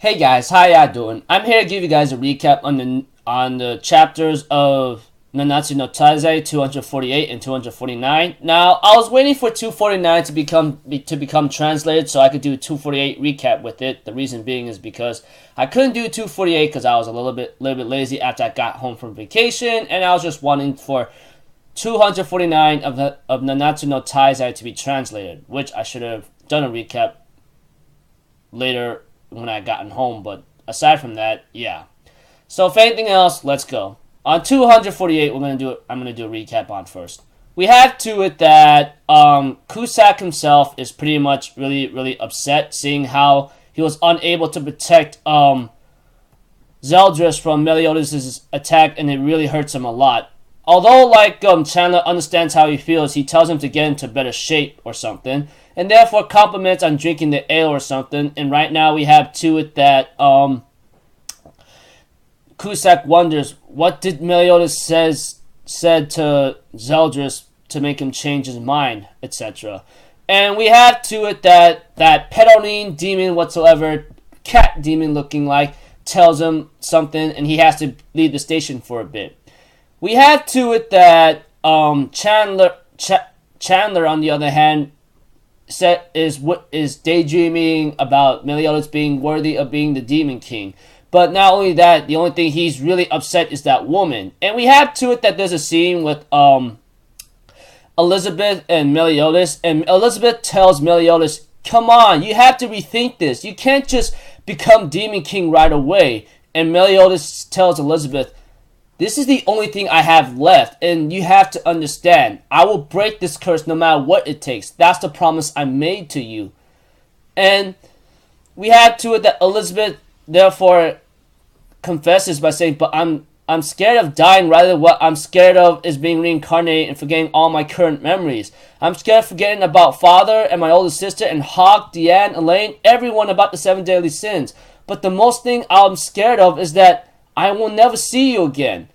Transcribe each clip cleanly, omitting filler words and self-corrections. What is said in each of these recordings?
Hey guys, how y'all doing? I'm here to give you guys a recap on the chapters of Nanatsu no Taizai 248 and 249. Now, I was waiting for 249 to become translated so I could do 248 recap with it. The reason being is because I couldn't do 248 because I was a little bit lazy after I got home from vacation, and I was just wanting for 249 of Nanatsu no Taizai to be translated, which I should have done a recap later when I gotten home, but aside from that, yeah. So if anything else, let's go. On 248, I'm gonna do a recap on first. We have to it that Cusack himself is pretty much really upset, seeing how he was unable to protect Zeldris from Meliodas' attack, and it really hurts him a lot. Although, Chandler understands how he feels, he tells him to get into better shape or something, and therefore compliments on drinking the ale or something. And right now we have to it that Cusack wonders what did Meliodas said to Zeldris to make him change his mind, etc. And we have to it that Pedoline demon whatsoever, cat demon looking like, tells him something, and he has to leave the station for a bit. We have to it that Chandler, on the other hand, is daydreaming about Meliodas being worthy of being the Demon King. But not only that, the only thing he's really upset is that woman. And we have to it that there's a scene with Elizabeth and Meliodas, and Elizabeth tells Meliodas, "Come on, you have to rethink this. You can't just become Demon King right away." And Meliodas tells Elizabeth, "This is the only thing I have left, and you have to understand, I will break this curse no matter what it takes. That's the promise I made to you." And we have to it that Elizabeth therefore confesses by saying, "But I'm scared of dying rather than what I'm scared of is being reincarnated and forgetting all my current memories. I'm scared of forgetting about father and my older sister and Hawk, Deanne, Elaine, everyone about the 7 deadly sins. But the most thing I'm scared of is that I will never see you again."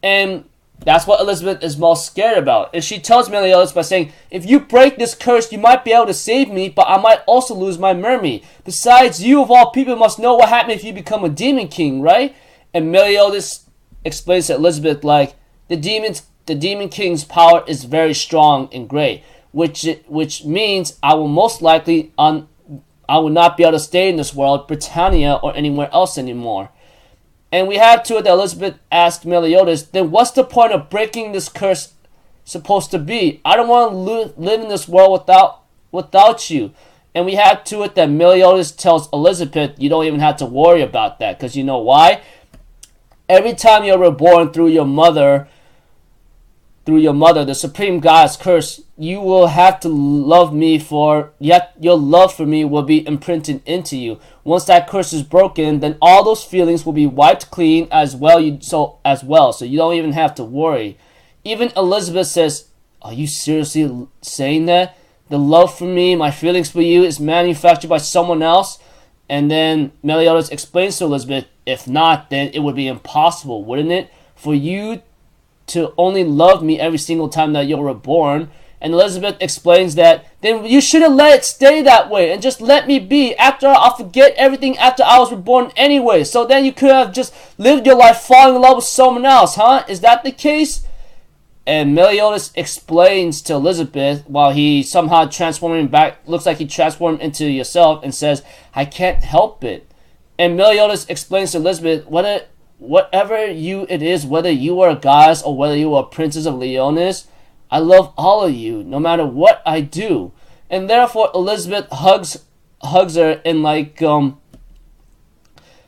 And that's what Elizabeth is most scared about. And she tells Meliodas by saying, "If you break this curse, you might be able to save me, but I might also lose my memory. Besides, you of all people must know what happens if you become a Demon King, right?" And Meliodas explains to Elizabeth the Demon King's power is very strong and great, which means I will most likely I will not be able to stay in this world, Britannia, or anywhere else anymore. And we have to it that Elizabeth asked Meliodas, "Then what's the point of breaking this curse supposed to be? I don't want to live in this world without you." And we have to it that Meliodas tells Elizabeth, "You don't even have to worry about that, because you know why? Every time you're reborn through your mother, the Supreme God's curse, you will have to love me yet your love for me will be imprinted into you. Once that curse is broken, then all those feelings will be wiped clean as well, so you don't even have to worry." Even Elizabeth says, "Are you seriously saying that? The love for me, my feelings for you is manufactured by someone else?" And then Meliodas explains to Elizabeth, "If not, then it would be impossible, wouldn't it, for you to only love me every single time that you're reborn?" And Elizabeth explains that, "Then you should have let it stay that way and just let me be. After all, I'll forget everything after I was reborn anyway. So then you could have just lived your life falling in love with someone else, huh? Is that the case?" And Meliodas explains to Elizabeth while he somehow transforming back, looks like he transformed into yourself, and says, "I can't help it." And Meliodas explains to Elizabeth, whatever it is, whether you are a goddess or whether you are a princess of Leonis, I love all of you, no matter what I do. And therefore Elizabeth hugs her and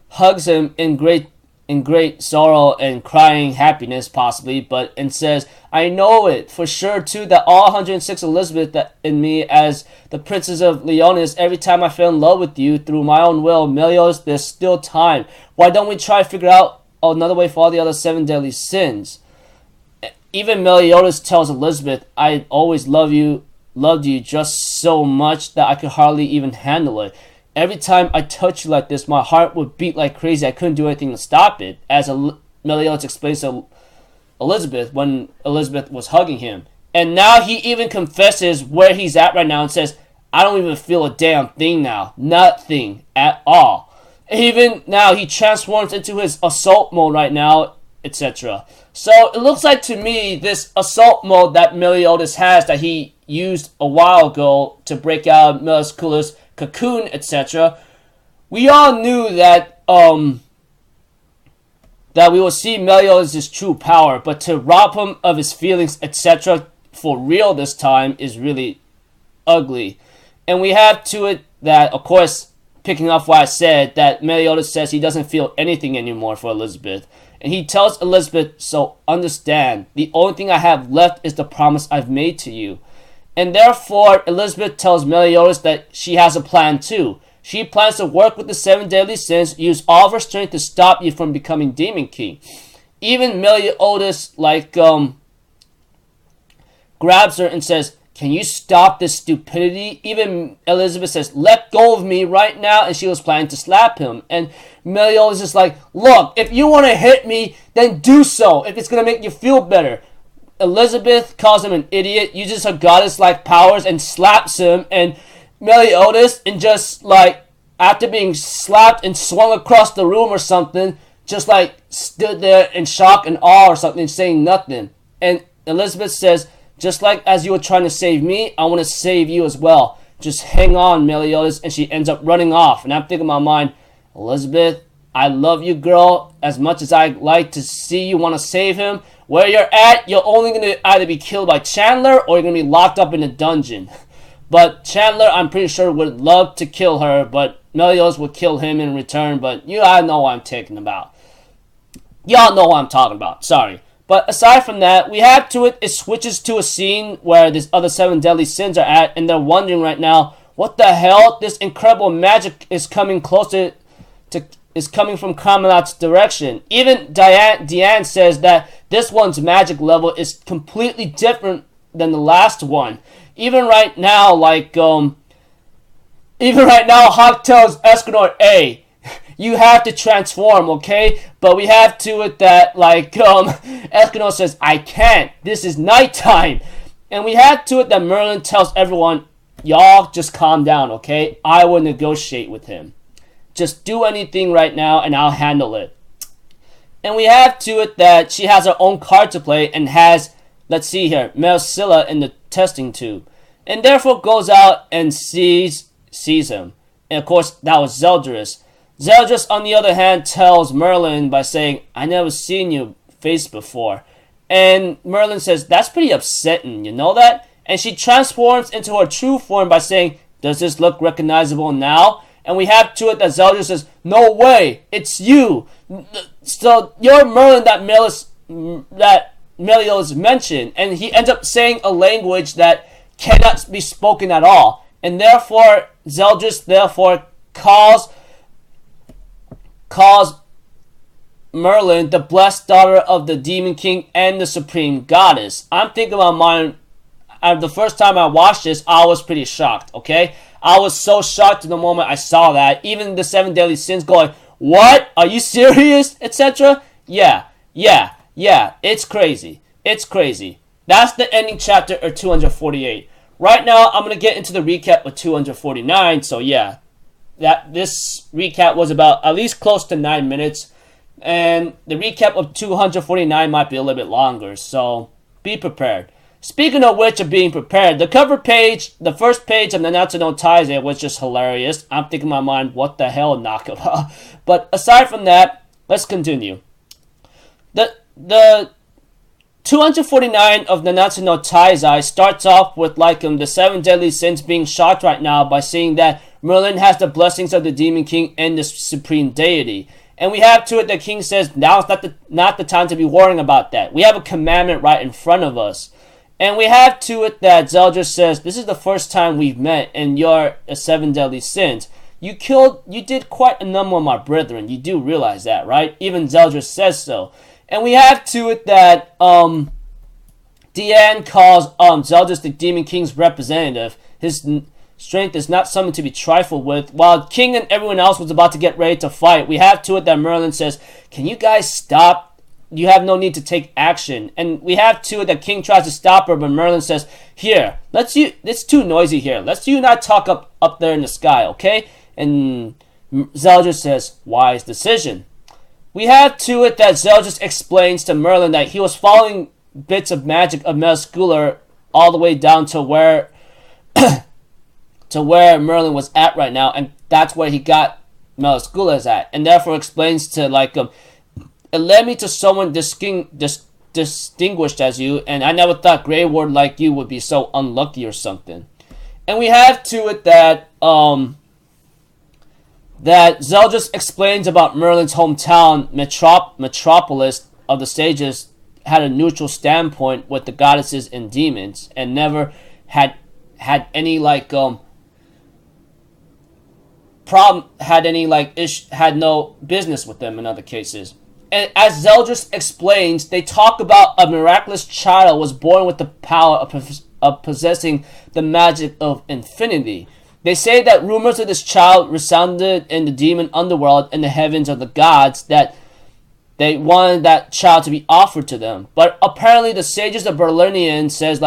hugs him in great sorrow and crying happiness possibly, and says, "I know it for sure too that all 106 Elizabeth that in me as the princess of Leonis, every time I fell in love with you through my own will, Meliodas, there's still time. Why don't we try to figure out another way for all the other 7 deadly sins?" Even Meliodas tells Elizabeth, "I always loved you just so much that I could hardly even handle it. Every time I touch you like this, my heart would beat like crazy. I couldn't do anything to stop it," as Meliodas explains to Elizabeth when Elizabeth was hugging him. And now he even confesses where he's at right now and says, I don't even feel a damn thing now. Nothing at all. Even now, he transforms into his assault mode right now, etc. So it looks like to me this assault mode that Meliodas has that he used a while ago to break out Melascula's cocoon, etc. We all knew that that we will see Meliodas' true power, but to rob him of his feelings, etc. for real this time is really ugly. And we have to it that, of course, picking up what I said, that Meliodas says he doesn't feel anything anymore for Elizabeth. And he tells Elizabeth, so understand, the only thing I have left is the promise I've made to you. And therefore, Elizabeth tells Meliodas that she has a plan too. She plans to work with the 7 deadly sins, use all of her strength to stop you from becoming Demon King. Even Meliodas, grabs her and says, can you stop this stupidity? Even Elizabeth says, let go of me right now, and she was planning to slap him. And Meliodas is like, look, if you want to hit me, then do so, if it's going to make you feel better. Elizabeth calls him an idiot, uses her goddess-like powers, and slaps him. And Meliodas, and just after being slapped and swung across the room or something, just stood there in shock and awe or something, saying nothing. And Elizabeth says, just like as you were trying to save me, I want to save you as well. Just hang on, Meliodas. And she ends up running off. And I'm thinking in my mind, Elizabeth, I love you, girl. As much as I like to see you want to save him, where you're at, you're only going to either be killed by Chandler or you're going to be locked up in a dungeon. But Chandler, I'm pretty sure, would love to kill her, but Meliodas would kill him in return. But I know what I'm talking about. Y'all know what I'm talking about. Sorry. But aside from that, we have to it. It switches to a scene where these other 7 deadly sins are at, and they're wondering right now, what the hell? This incredible magic is coming closer to, is coming from Camelot's direction. Even Deanne says that this one's magic level is completely different than the last one. Even right now, Hawk tells Escanor, hey, you have to transform, okay? But we have to it that, Escanor says, I can't. This is nighttime. And we have to it that Merlin tells everyone, y'all just calm down, okay? I will negotiate with him. Just do anything right now and I'll handle it. And we have to it that she has her own card to play and has, let's see here, Meluscula in the testing tube. And therefore goes out and sees him. And of course, that was Zeldris. Zeldris, on the other hand, tells Merlin by saying, I never seen your face before. And Merlin says, that's pretty upsetting, you know that? And she transforms into her true form by saying, does this look recognizable now? And we have to it that Zeldris says, no way, it's you. So you're Merlin that Meliodas mentioned. And he ends up saying a language that cannot be spoken at all. And therefore, Zeldris calls Merlin the blessed daughter of the Demon King and the Supreme Goddess. I'm thinking about mine. The first time I watched this, I was pretty shocked, okay? I was so shocked in the moment I saw that. Even the 7 deadly sins going, what? Are you serious? Etc. Yeah. It's crazy. It's crazy. That's the ending chapter of 248. Right now, I'm going to get into the recap of 249. So yeah, this recap was about at least close to 9 minutes. And the recap of 249 might be a little bit longer. So be prepared. Speaking of which, of being prepared, the cover page, the first page of Nanatsu no Taizai was just hilarious. I'm thinking in my mind, what the hell, Nakaba? But aside from that, let's continue. The 249 of Nanatsu no Taizai starts off with the 7 deadly sins being shocked right now by seeing that Merlin has the blessings of the Demon King and the Supreme Deity. And we have to it that King says, now is not the time to be worrying about that. We have a commandment right in front of us. And we have to it that Zeldris says, this is the first time we've met and you're a 7 deadly sins. You did quite a number of my brethren. You do realize that, right? Even Zeldris says so. And we have to it that Deanne calls Zeldris the Demon King's representative. His strength is not something to be trifled with. While King and everyone else was about to get ready to fight, we have to it that Merlin says, can you guys stop? You have no need to take action. And we have to it that King tries to stop her, but Merlin says, here, it's too noisy here. Let's you not talk up there in the sky, okay? And Zeldris says, wise decision. We have to it that Zeldris explains to Merlin that he was following bits of magic of Meliscula all the way down to where Merlin was at right now, and that's where he got Meliscula's at, and therefore explains to it led me to someone distinguished as you, and I never thought Grey Ward like you would be so unlucky or something. And we have to it that Zeldris explains about Merlin's hometown, Metropolis of the Sages, had a neutral standpoint with the goddesses and demons, and never had any had no business with them in other cases. And as Zeldris explains, they talk about a miraculous child was born with the power of possessing the magic of infinity. They say that rumors of this child resounded in the demon underworld and the heavens of the gods, that they wanted that child to be offered to them. But apparently the sages of Berlinian says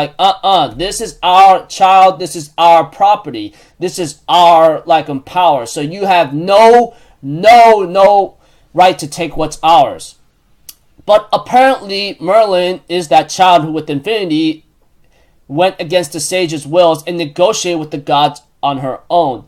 this is our child, this is our property, this is our power. So you have no right to take what's ours. But apparently Merlin is that child who with infinity went against the sages' wills and negotiated with the gods on her own.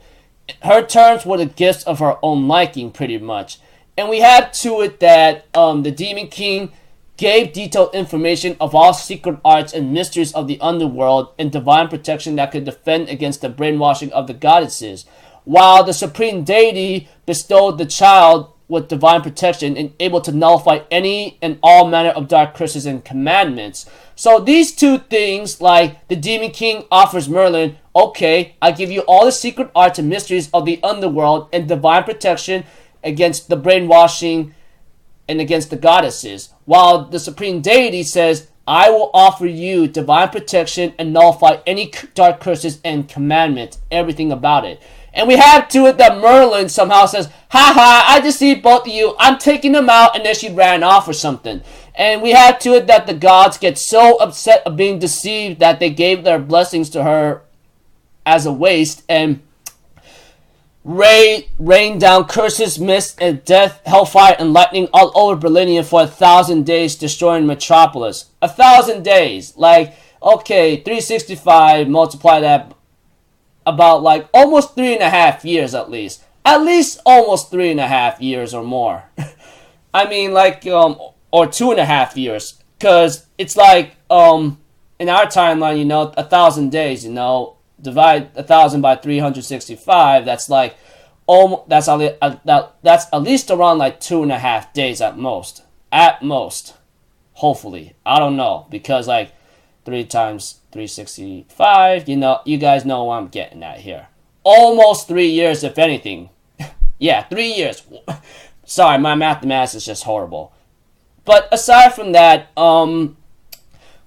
Her terms were the gifts of her own liking, pretty much. And we have to it that the Demon King gave detailed information of all secret arts and mysteries of the underworld and divine protection that could defend against the brainwashing of the goddesses, while the supreme deity bestowed the child with divine protection and able to nullify any and all manner of dark curses and commandments. So these two things, the Demon King offers Merlin, okay, I give you all the secret arts and mysteries of the underworld and divine protection against the brainwashing and against the goddesses, while the supreme deity says, I will offer you divine protection and nullify any dark curses and commandments, everything about it. And we have to it that Merlin somehow says, haha, I deceived both of you, I'm taking them out, and then she ran off or something. And we have to it that the gods get so upset of being deceived that they gave their blessings to her as a waste, and rain down curses, mist, and death, hellfire, and lightning all over Berlinian for 1,000 days, destroying Metropolis. 1,000 days. Okay, 365, multiply that, about almost 3.5 years at least. At least almost 3.5 years or more. I mean, or 2.5 years. Because it's in our timeline, 1,000 days, divide 1,000 by 365, that's that's at least around 2.5 days at most, hopefully. I don't know, because 3 times 365, you guys know what I'm getting at here. Almost 3 years, if anything. Yeah, 3 years. Sorry, my mathematics is just horrible. But aside from that,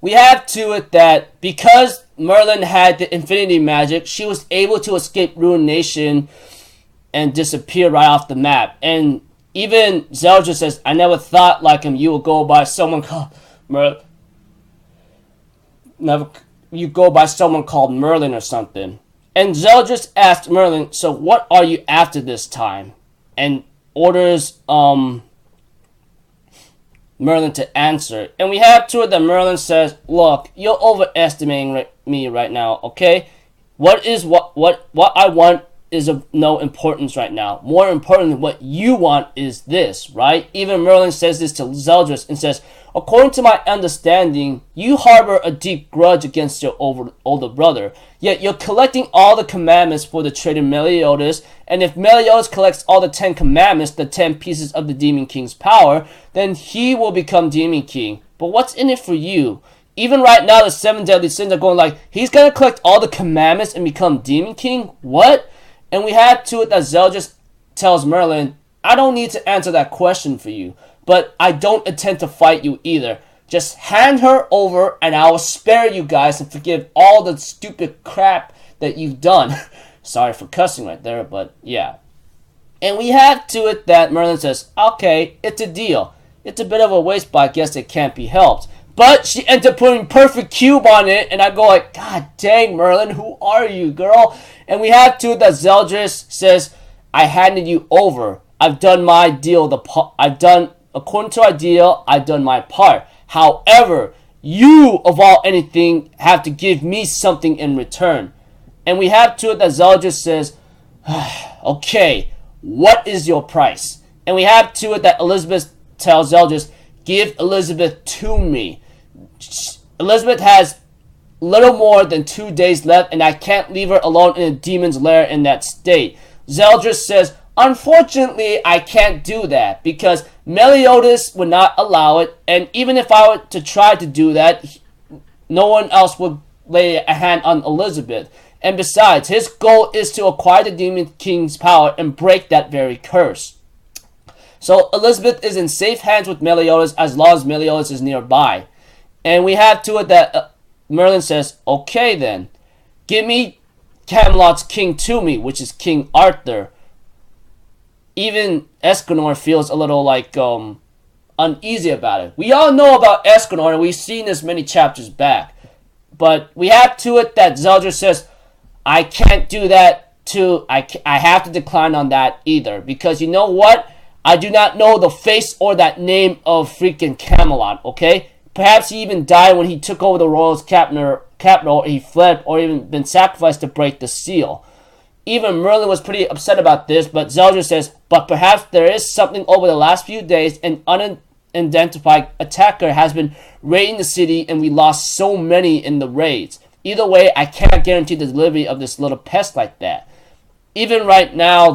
we have to it that because Merlin had the infinity magic, she was able to escape Ruined Nation and disappear right off the map. And even Zeldris says, I never thought you would go by someone called Merlin. You go by someone called Merlin or something. And Zeldris asked Merlin, so what are you after this time? And orders Merlin to answer. And we have to it that Merlin says, look, you're overestimating me right now, okay? What I want is of no importance right now. More important than what you want is this, right? Even Merlin says this to Zeldris and says, according to my understanding, you harbor a deep grudge against your older brother, yet you're collecting all the commandments for the traitor Meliodas, and if Meliodas collects all the 10 commandments, the 10 pieces of the Demon King's power, then he will become Demon King. But what's in it for you? Even right now, the 7 deadly sins are going he's gonna collect all the commandments and become Demon King? What? And we had to it that Zeldris tells Merlin, I don't need to answer that question for you, but I don't intend to fight you either. Just hand her over and I will spare you guys and forgive all the stupid crap that you've done. Sorry for cussing right there, but yeah. And we have to it that Merlin says, okay, it's a deal. It's a bit of a waste, but I guess it can't be helped. But she ends up putting perfect cube on it, and I go God dang, Merlin, who are you, girl? And we have to it that Zeldris says, I handed you over. I've done my deal. According to our deal, I've done my part. However, you, of all anything, have to give me something in return. And we have to it that Zeldris says, okay, what is your price? And we have to it that Elizabeth tells Zeldris, give Elizabeth to me. Elizabeth has little more than 2 days left, and I can't leave her alone in a demon's lair in that state. Zeldris says, unfortunately, I can't do that because Meliodas would not allow it, and even if I were to try to do that, no one else would lay a hand on Elizabeth. And besides, his goal is to acquire the Demon King's power and break that very curse. So Elizabeth is in safe hands with Meliodas as long as Meliodas is nearby. And we have to it that Merlin says, okay then, give me Camelot's king to me, which is King Arthur. Even Escanor feels a little like uneasy about it. We all know about Escanor, and we've seen this many chapters back. But we have to it that Zeldris says, I can't do that too. I have to decline on that either. Because you know what? I do not know the face or that name of freaking Camelot, okay? Perhaps he even died when he took over the royal's capital, or he fled, or even been sacrificed to break the seal. Even Merlin was pretty upset about this, but Zeldris says, but perhaps there is something over the last few days. An unidentified attacker has been raiding the city, and we lost so many in the raids. Either way, I can't guarantee the delivery of this little pest like that. Even right now,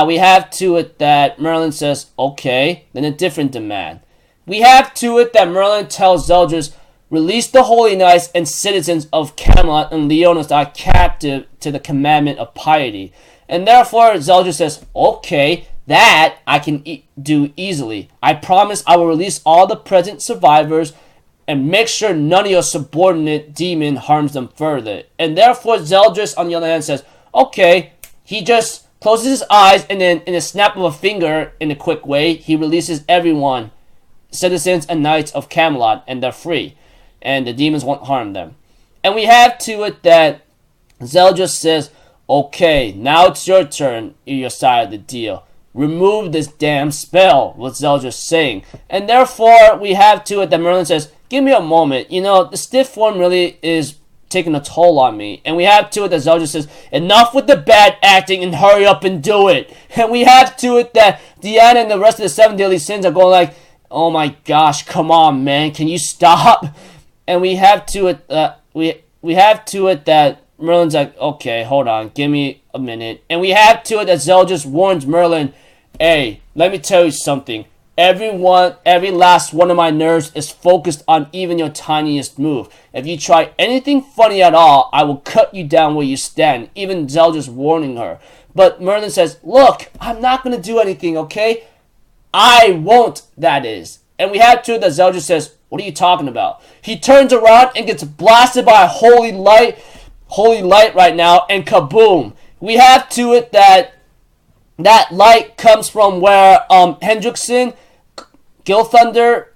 we have to it that Merlin says, okay, then a different demand. We have to it that Merlin tells Zeldris, release the holy knights and citizens of Camelot and Leonis that are captive to the commandment of piety. And therefore, Zeldris says, okay, that I can do easily. I promise I will release all the present survivors and make sure none of your subordinate demon harms them further. And therefore, Zeldris, on the other hand, says, okay, he just closes his eyes, and then in a snap of a finger, in a quick way, he releases everyone, citizens and knights of Camelot, and they're free. And the demons won't harm them. And we have to it that Zeldris says, okay, now it's your turn, your side of the deal. Remove this damn spell, what Zeldris saying. And therefore, we have to it that Merlin says, give me a moment. You know, the stiff form really is taking a toll on me. And we have to it that Zeldris says, enough with the bad acting and hurry up and do it. And we have to it that Deanna and the rest of the 7 deadly sins are going like, oh my gosh, come on, man, can you stop? And we have to it we have to it that Merlin's like, okay, hold on, give me a minute. And we have to it that Zeldris warns Merlin, hey, let me tell you something. Every last one of my nerves is focused on even your tiniest move. If you try anything funny at all, I will cut you down where you stand. Even Zeldris warning her. But Merlin says, look, I'm not going to do anything, okay? I won't, that is. And we have to that Zeldris says, what are you talking about? He turns around and gets blasted by a holy light right now, and kaboom. We have to it that light comes from where Hendrickson, Gilthunder,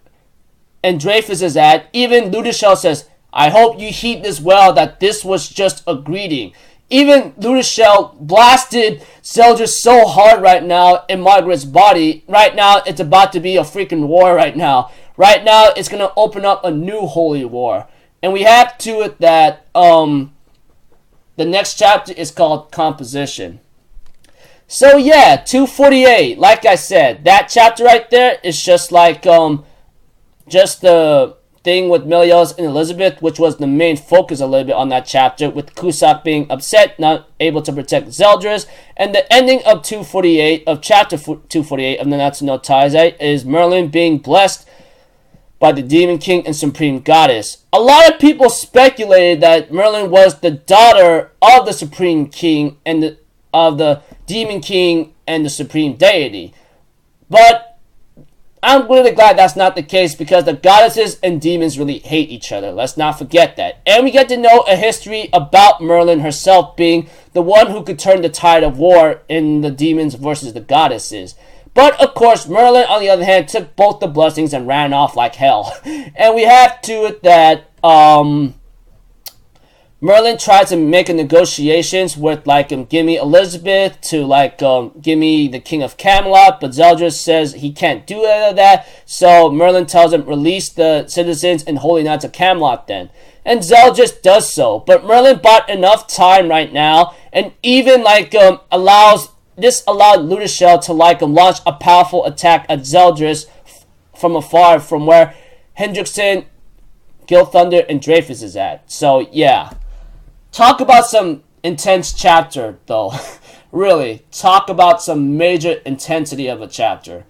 and Dreyfus is at. Even Ludichel says, I hope you heed this well, that this was just a greeting. Even Ludichel blasted Zeldris so hard right now in Margaret's body. Right now, it's about to be a freaking war right now. Right now, it's going to open up a new holy war. And we have to it that the next chapter is called Composition. So yeah, 248. Like I said, that chapter right there is just like just the thing with Meliodas and Elizabeth, which was the main focus a little bit on that chapter, with Cusack being upset, not able to protect Zeldris. And the ending of 248 of chapter 248 of Nanatsu no Taizai is Merlin being blessed by the Demon King and Supreme Goddess. A lot of people speculated that Merlin was the daughter of the Supreme King and of the Demon King and the Supreme Deity. But I'm really glad that's not the case, because the goddesses and demons really hate each other. Let's not forget that. And we get to know a history about Merlin herself being the one who could turn the tide of war in the demons versus the goddesses. But of course, Merlin, on the other hand, took both the blessings and ran off like hell. And we have to it that Merlin tried to make a negotiations with give me Elizabeth to give me the King of Camelot, but Zeldris says he can't do any of that. So Merlin tells him release the citizens and Holy Knights of Camelot then. And Zeldris does so, but Merlin bought enough time right now, and even allowed Ludoshel to launch a powerful attack at Zeldris from afar, from where Hendrickson, Gilthunder, and Dreyfus is at. So yeah. Talk about some intense chapter, though. Really, talk about some major intensity of a chapter.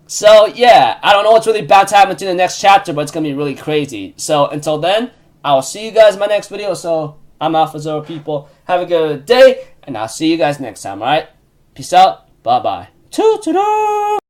So, yeah, I don't know what's really about to happen to the next chapter, but it's going to be really crazy. So, until then, I will see you guys in my next video. So, I'm Alpha Zero, people. Have a good day, and I'll see you guys next time, alright? Peace out. Bye-bye. Toot-toot-toot!